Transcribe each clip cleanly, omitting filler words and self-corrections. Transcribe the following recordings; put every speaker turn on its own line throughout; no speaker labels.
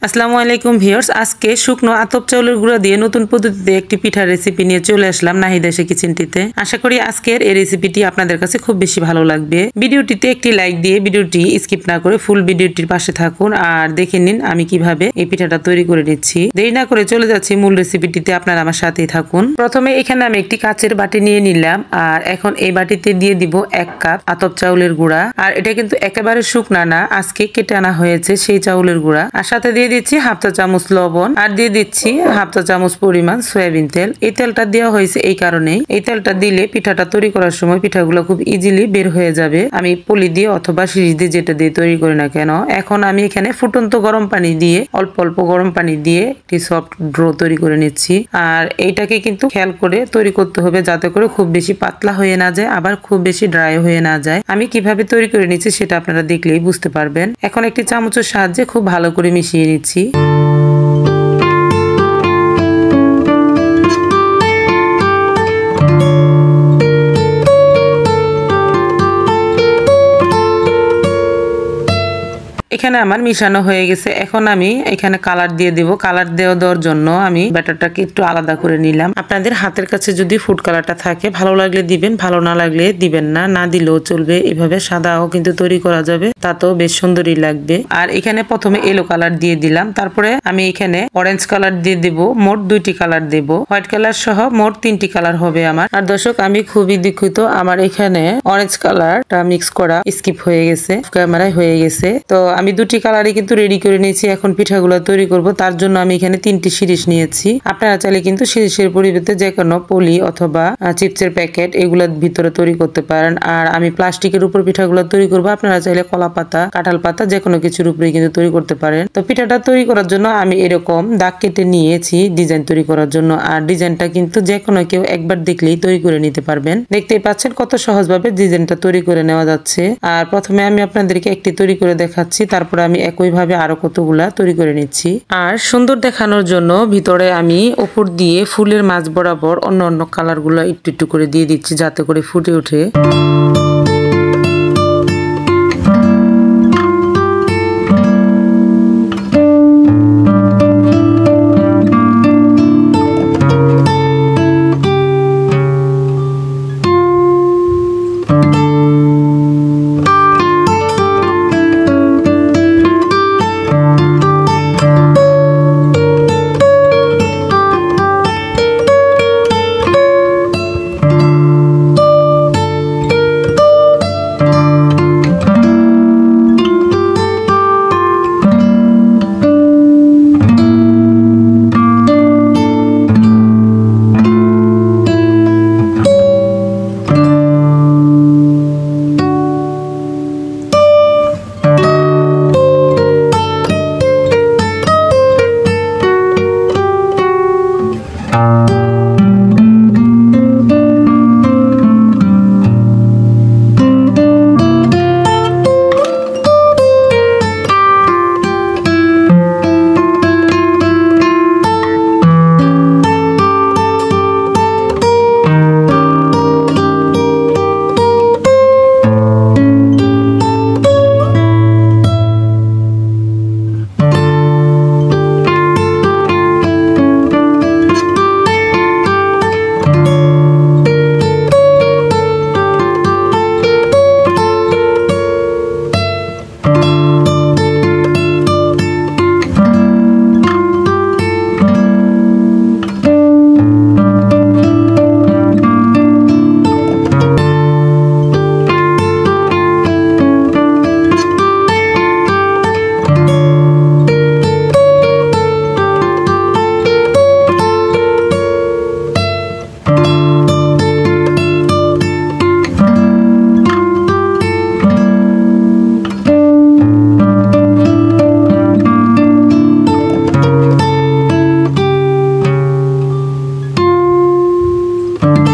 আসসালামু আলাইকুম ভিউয়ার্স, আজকে শুকনো আতপ চাউলের গুঁড়া দিয়ে নতুন পদ্ধতিতে একটি পিঠার রেসিপি নিয়ে চলে আসলাম নাহিদা এসে কিচেনটিতে। আশা করি আজকের এই রেসিপিটি আপনাদের কাছে খুব বেশি ভালো লাগবে। ভিডিওটিতে একটি লাইক দিয়ে ভিডিওটি স্কিপ না করে ফুল ভিডিওটির পাশে থাকুন আর দেখে নিন আমি কিভাবে এই পিঠাটা তৈরি করে নিচ্ছি। দেরি না করে চলে যাচ্ছি মূল রেসিপিটিতে, আপনারা আমার সাথেই থাকুন। প্রথমে এখানে আমি একটি কাচের বাটি নিয়ে নিলাম আর এখন এই বাটিতে দিয়ে দিব 1 কাপ আতপ চাউলের গুঁড়া। আর এটা কিন্তু একেবারে শুকনা না, আজকে কেটে আনা হয়েছে সেই চাউলের গুঁড়া। আর সাথে দিয়ে দিচ্ছি হাফ চা চামচ লবণ আর দিয়ে দিচ্ছি হাফ চা চামচ পরিমাণ সয়াবিন তেল। এই তেলটা দেওয়া হয়েছে এই কারণেই, এই তেলটা দিলে পিঠাটা তৈরি করার সময় পিঠাগুলো খুব ইজিলি বের হয়ে যাবে। আমি পলি দিয়ে অথবা সিরিজ দিয়ে যেটা দিয়ে তৈরি করি না কেন। এখন আমি এখানে ফুটন্ত গরম পানি দিয়ে অল্প অল্প গরম পানি দিয়ে একটি সফট ডো তৈরি করে নিচ্ছি। আর এইটাকে কিন্তু খেয়াল করে তৈরি করতে হবে যাতে করে খুব বেশি পাতলা হয়ে না যায় আবার খুব বেশি ড্রাই হয়ে না যায়। আমি কিভাবে তৈরি করে নিচ্ছি সেটা আপনারা দেখলেই বুঝতে পারবেন। এখন একটি চামচের সাহায্যে খুব ভালো করে মিশিয়ে নিচ্ছি। এখানে আমার মিশানো হয়ে গেছে। এখন আমি এখানে কালার দিয়ে দেব। কালার দেওয়ার জন্য আমি ব্যাটারটাকে একটু আলাদা করে নিলাম। আপনাদের হাতের কাছে যদি ফুড কালারটা থাকে ভালো লাগলে দিবেন, ভালো না লাগলে দিবেন না, না দিলেও চলবে। এভাবে সাদাও কিন্তু তৈরি করা যাবে, তাতেও বেশ সুন্দরই লাগবে। আর এখানে প্রথমে ইয়েলো কালার দিয়ে দিলাম, তারপরে আমি এখানে অরেঞ্জ কালার দিয়ে দেব। মোট 2টি কালার দেব, হোয়াইট কালার সহ মোট 3টি কালার হবে আমার। আর দর্শক আমি খুবই দুঃখিত, আমার এখানে অরেঞ্জ কালারটা মিক্স করা স্কিপ হয়ে গেছে, ক্যামেরায় হয়ে গেছে। তো আমি 2টি কালারই কিন্তু রেডি করে নিয়েছি। এখন পিঠাগুলো তৈরি করব, তার জন্য আমি এখানে 3টি শিরিষ নিয়েছি। আপনারা চাইলে কিন্তু শিরিষের পরিবর্তে যে কোনো পলি অথবা চিপসের প্যাকেট এগুলোর ভিতরে তৈরি করতে পারেন। আর আমি প্লাস্টিকের উপর পিঠাগুলো তৈরি করব, আপনারা চাইলে কলা পাতা, কাঁঠাল পাতা যে কোনো কিছুর উপরে কিন্তু তৈরি করতে পারেন। তো পিঠাটা তৈরি করার জন্য আমি এরকম দাগ কেটে নিয়েছি ডিজাইন তৈরি করার জন্য। আর ডিজাইনটা কিন্তু যে কোনো কেউ একবার দেখলেই তৈরি করে নিতে পারবেন। দেখতেই পাচ্ছেন কত সহজভাবে ডিজাইনটা তৈরি করে নেওয়া যাচ্ছে। আর প্রথমে আমি আপনাদেরকে একটি তৈরি করে দেখাচ্ছি, তারপরে আমি একইভাবে আরো কতগুলা তৈরি করে নিচ্ছি। আর সুন্দর দেখানোর জন্য ভিতরে আমি উপর দিয়ে ফুলের মাঝ বরাবর অন্য অন্য কালার গুলো একটু একটু করে দিয়ে দিচ্ছি যাতে করে ফুটে ওঠে।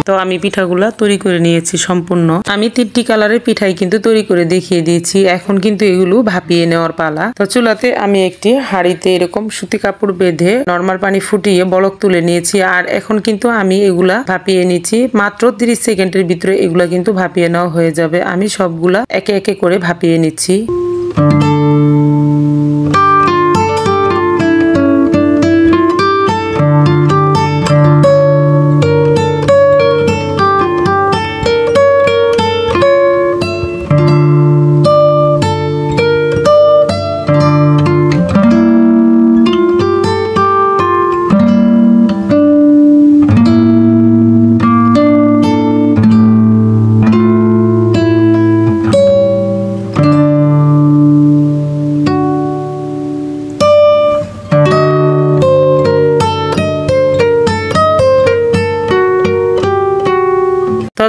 তো আমি পিঠাগুলা তৈরি করে নিয়েছি সম্পূর্ণ। আমি 3টি কালারের পিঠাই কিন্তু তৈরি করে দেখিয়ে দিয়েছি। এখন কিন্তু এগুলো ভাপিয়ে নেওয়ার পালা। তো চুলাতে আমি একটি হাঁড়িতে এরকম সুতি কাপড় বেঁধে নরমাল পানি ফুটিয়ে বলক তুলে নিয়েছি। আর এখন কিন্তু আমি এগুলা ভাপিয়ে নিচ্ছি। মাত্র 30 সেকেন্ডের ভিতরে এগুলা কিন্তু ভাপিয়ে নেওয়া হয়ে যাবে। আমি সবগুলা একে একে করে ভাপিয়ে নিচ্ছি।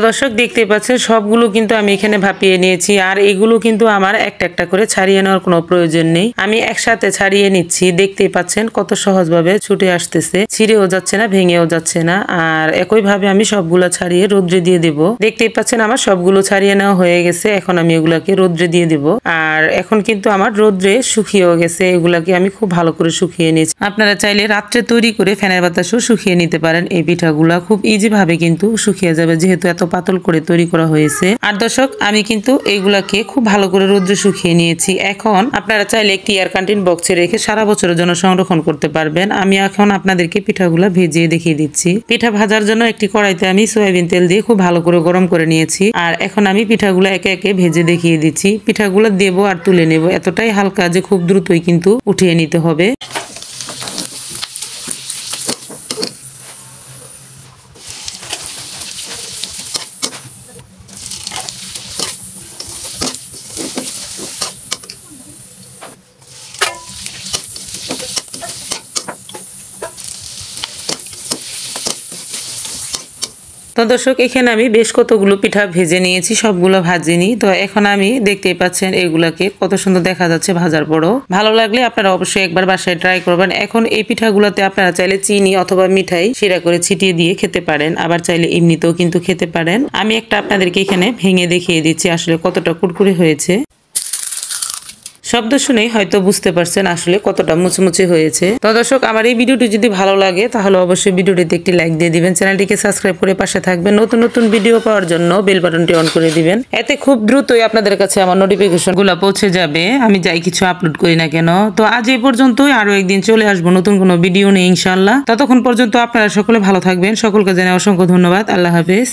দর্শক দেখতে পাচ্ছেন সবগুলো কিন্তু আমি এখানে ভাপিয়ে নিয়েছি, আর এগুলো কিন্তু আমার একটা একটা করে ছাড়িয়ে নেওয়ার কোনো প্রয়োজন নেই, আমি একসাথে ছাড়িয়ে নিচ্ছি। দেখতেই পাচ্ছেন কত সহজভাবে ছুটে আসতেছে, ছিঁড়েও যাচ্ছে না, ভেঙেও যাচ্ছে না। আর একইভাবে আমি সবগুলো ছাড়িয়ে রোদ্রে দিয়ে দেব। দেখতেই পাচ্ছেন আমার সবগুলো ছাড়িয়ে নেওয়া হয়ে গেছে, এখন আমি এগুলাকে রোদ্রে দিয়ে দেব। আর এখন কিন্তু আমার রোদ্রে শুকিয়েও গেছে, এগুলাকে আমি খুব ভালো করে শুকিয়ে নিয়েছি। আপনারা চাইলে রাত্রে তৈরি করে ফ্যানের বাতাসও শুকিয়ে নিতে পারেন। এই পিঠাগুলা খুব ইজি ভাবে কিন্তু শুকিয়ে যাবে, যেহেতু এত পাতল করে তৈরি করা হয়েছে। আর দর্শক আমি কিন্তু এইগুলাকে খুব ভালো করে রোদ্রে শুকিয়ে নিয়েছি। এখন আপনারা চাইলে একটি এয়ার কান্টিন বক্সে রেখে সারা বছরের জন্য সংরক্ষণ করতে পারবেন। আমি এখন আপনাদেরকে পিঠাগুলা ভেজিয়ে দেখিয়ে দিচ্ছি। পিঠা ভাজার জন্য একটি কড়াইতে আমি সয়াবিন তেল দিয়ে খুব ভালো করে গরম করে নিয়েছি। আর এখন আমি পিঠাগুলো একে একে ভেজে দেখিয়ে দিচ্ছি। পিঠাগুলো দেবো আর তুলে নেব, এতটাই হালকা যে খুব দ্রুতই কিন্তু উঠিয়ে নিতে হবে। তো দর্শক এখানে আমি বেশ কতগুলো পিঠা ভেজে নিয়েছি, সবগুলো ভাজিনি। তো এখন আমি দেখতেই পাচ্ছেন এগুলাকে কত সুন্দর দেখা যাচ্ছে ভাজার পরও। ভালো লাগলে আপনারা অবশ্যই একবার বাসায় ট্রাই করবেন। এখন এই পিঠাগুলোতে আপনারা চাইলে চিনি অথবা মিঠাই শিরা করে ছিটিয়ে দিয়ে খেতে পারেন, আবার চাইলে এমনিতেও কিন্তু খেতে পারেন। আমি একটা আপনাদেরকে এখানে ভেঙে দেখিয়ে দিচ্ছি আসলে কতটা কুরকুরে হয়েছে। শব্দ শুনেই হয়তো বুঝতে পারছেন আসলে কতটা মুচমুচে হয়েছে। তো দর্শক আমার এই ভিডিওটি যদি ভালো লাগে তাহলে অবশ্যই ভিডিওটিতে একটি লাইক দিয়ে দিবেন, চ্যানেলটিকে সাবস্ক্রাইব করে পাশে থাকবেন। নতুন নতুন ভিডিও পাওয়ার জন্য বেল বাটনটি অন করে দিবেন, এতে খুব দ্রুতই আপনাদের কাছে আমার নোটিফিকেশন গুলো পৌঁছে যাবে, আমি যাই কিছু আপলোড করি না কেন। তো আজ এই পর্যন্তই, আরো একদিন চলে আসবো নতুন কোনো ভিডিও নিয়ে ইনশাআল্লাহ। ততক্ষণ পর্যন্ত আপনারা সকলে ভালো থাকবেন। সকলকে জানাই অসংখ্য ধন্যবাদ। আল্লাহ হাফেজ।